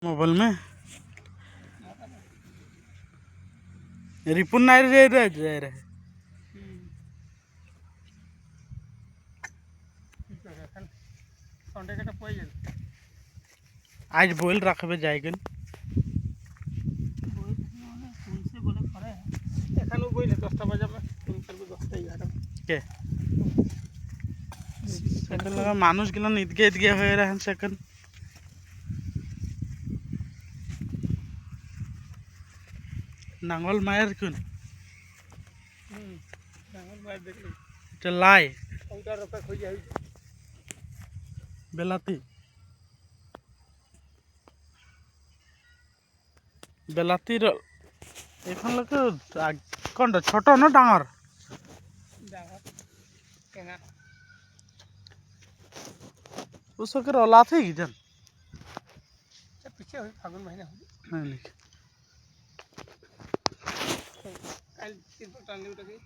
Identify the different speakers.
Speaker 1: mobile में रिपुन नायर जे रहे आज बोल रखबे जाएगन के सेकंड लगा मानुष गिलन इदगे इदगे हो रहे हैं सेकंड नांगल मायर कुन लाई बेलाती बेलातीर এখন লোকে কোনটা ছোট না ডাঙর उसके रोला थे किधर
Speaker 2: पीछे हुई फागुन महीना
Speaker 1: नहीं
Speaker 2: कल 3 टांगे उठ गई